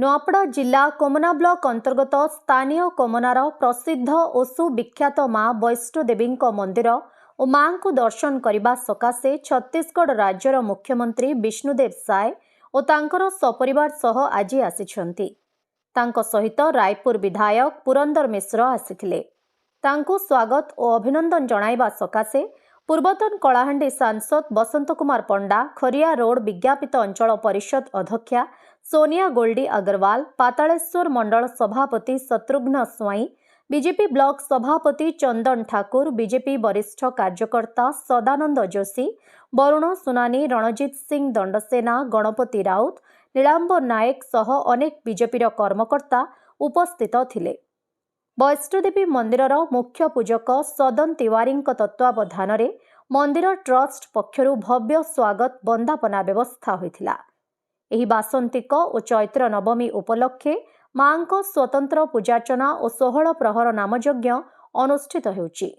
ନୂଆପଡ଼ା ଜିଲ୍ଲା କୋମନା ବ୍ଲକ ଅନ୍ତର୍ଗତ ସ୍ଥାନୀୟ କୋମନାର ପ୍ରସିଦ୍ଧ ଓ ସୁବିଖ୍ୟାତ ମା ବୈଷ୍ଣୋଦେବୀଙ୍କ ମନ୍ଦିର ଓ ମାଙ୍କୁ ଦର୍ଶନ କରିବା ସକାଶେ ଛତିଶଗଡ଼ ରାଜ୍ୟର ମୁଖ୍ୟମନ୍ତ୍ରୀ ବିଷ୍ଣୁଦେବ ସାଏ ଓ ତାଙ୍କର ସପରିବାର ସହ ଆଜି ଆସିଛନ୍ତି। ତାଙ୍କ ସହିତ ରାୟପୁର ବିଧାୟକ ପୁରନ୍ଦର ମିଶ୍ର ଆସିଥିଲେ। ତାଙ୍କୁ ସ୍ୱାଗତ ଓ ଅଭିନନ୍ଦନ ଜଣାଇବା ସକାଶେ ପୂର୍ବତନ କଳାହାଣ୍ଡି ସାଂସଦ ବସନ୍ତ କୁମାର ପଣ୍ଡା, ଖରିଆ ରୋଡ ବିଜ୍ଞାପିତ ଅଞ୍ଚଳ ପରିଷଦ ଅଧ୍ୟକ୍ଷା सोनिया गोल्डी अग्रवाल, पातालेश्वर मंडल सभापति शत्रुघ्न स्वाई, बीजेपी ब्लॉक सभापति चंदन ठाकुर, बीजेपी वरिष्ठ कार्यकर्ता सदानंद जोशी, वरुण सुनानी, रणजित सिंह दंडसेना, गणपति राउत, नीलांबर नायक सह अनेक बीजेपी कर्मकर्ता उपस्थित थिले। वैष्णोदेवी मंदिर मुख्य पूजक सदन तिवारी तत्वावधान में मंदिर ट्रस्ट पक्षरु भव्य स्वागत वंदापना व्यवस्था होइथिला। एही बासंतिक और चैत्र नवमी उपलक्षे मांको स्वतंत्र पूजार्चना और 16 प्रहर नामयज्ञ अनुष्ठित होउची।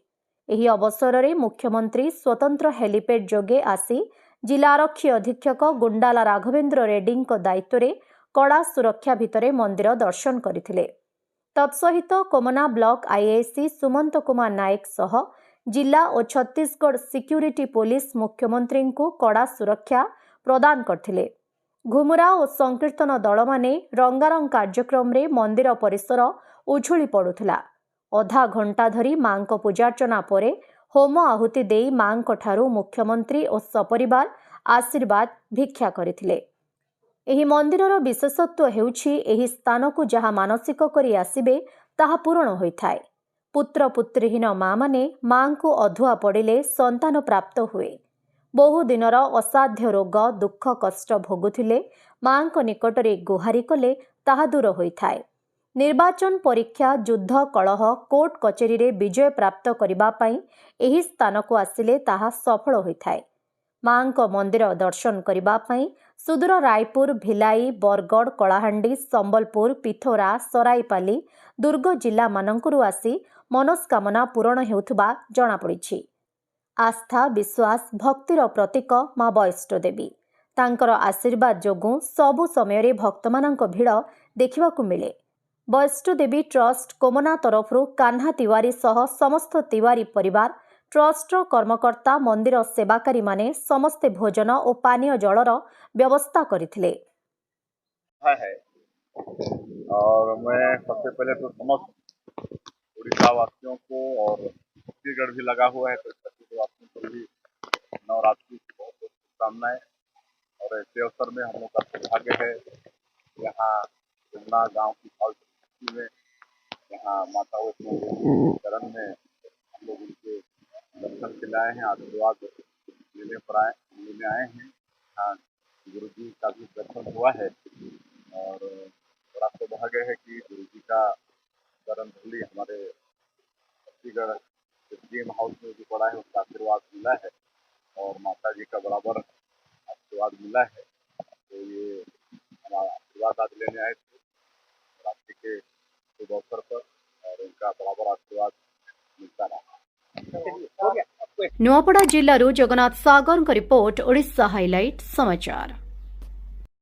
एही अवसर में मुख्यमंत्री स्वतंत्र हेलीपैड जोगे आसी जिलारक्षी अधीक्षक गुंडाला राघवेंद्र रेड्डी दायित्व में कड़ा सुरक्षा भितर मंदिर दर्शन करथिले। तत्सहित कोमना ब्लॉक आईएसी सुमंत कुमार नायक सह जिला और छत्तीसगढ़ सिक्यूरिटी पुलिस मुख्यमंत्री को कड़ा सुरक्षा प्रदान करथिले। घुमुरा और संकीर्तन दल माने रंगारंग कार्यक्रम रे मंदिर परिसर उछुली पड़ुथिला। अधा घंटा धरी मांको पूजार्चना परे होम आहुति देई मांको ठारू मुख्यमंत्री और सपरिवार आशीर्वाद भिक्षा करथिले। एही मंदिरर विशेषत्व हेउछि एही स्थान को जहा मानसिक करी आसीबे ताहा पूर्ण होइथाय। पुत्र पुत्रीहीन माँ माने माँ को अधुआ पड़िले संतान प्राप्त हुए। बहु दिनर असाध्य रोग दुख कष्ट भोगुथिले माँ निकटरे गुहारी कले ताहा दूर होइथाय। निर्वाचन परीक्षा युद्ध कलह कोर्ट कचेरी रे विजय प्राप्त करिबा पई एही स्थान को आसिले ताहा सफल होइथाय। माँ मंदिर दर्शन करिबा पई सुदूर रायपुर, भिलाई, बरगढ़, कलाहांडी, संबलपुर, पिथोरा, सराईपाली, दुर्ग जिला मानंकुरु आसी मनस्कामना पूरण हेउथबा जणा पड़िछि। आस्था विश्वास भक्तिर प्रतीक माँ वैष्णोदेवी तांकर आशीर्वाद जोगु सबु समय भक्तमानंक भीड़ देखिबाकु मिले। वैष्णोदेवी ट्रस्ट कोमना तरफरु कान्हा तिवारी सह समस्त तिवारी परिवार ट्रस्ट कर्मकर्ता मंदिर सेवाकारी माने समस्ते भोजन और पानीय जलर व्यवस्था करथिले। और मैं सबसे पहले तो समस्त उड़ीसा वासियों को और छत्तीसगढ़ भी लगा हुआ है तो वासियों को भी नवरात्रि की बहुत बहुत शुभकामनाएं। और ऐसे अवसर में हम लोग का सौभाग्य है यहाँ जुमना गांव की भाव में यहाँ माता वैष्णो देवी चरण में हम लोग उनके दर्शन के लिए आए हैं, आशीर्वाद लेने आए हैं। यहाँ गुरु जी का भी दर्शन हुआ है और बड़ा सौभाग्य है कि गुरु जी का चरण धूलि हमारे छत्तीसगढ़ गेम हाउस में जो पड़ा है उसका आशीर्वाद मिला है और माता जी का बराबर आशीर्वाद मिला है। तो ये हमारा आशीर्वाद आज लेने आए थे रात्रि के शुभ अवसर पर और उनका बराबर आशीर्वाद मिलता रहा। नूआपड़ा जिल्लारू जगन्नाथ सागर रिपोर्ट ओडिशा हाइलाइट समाचार।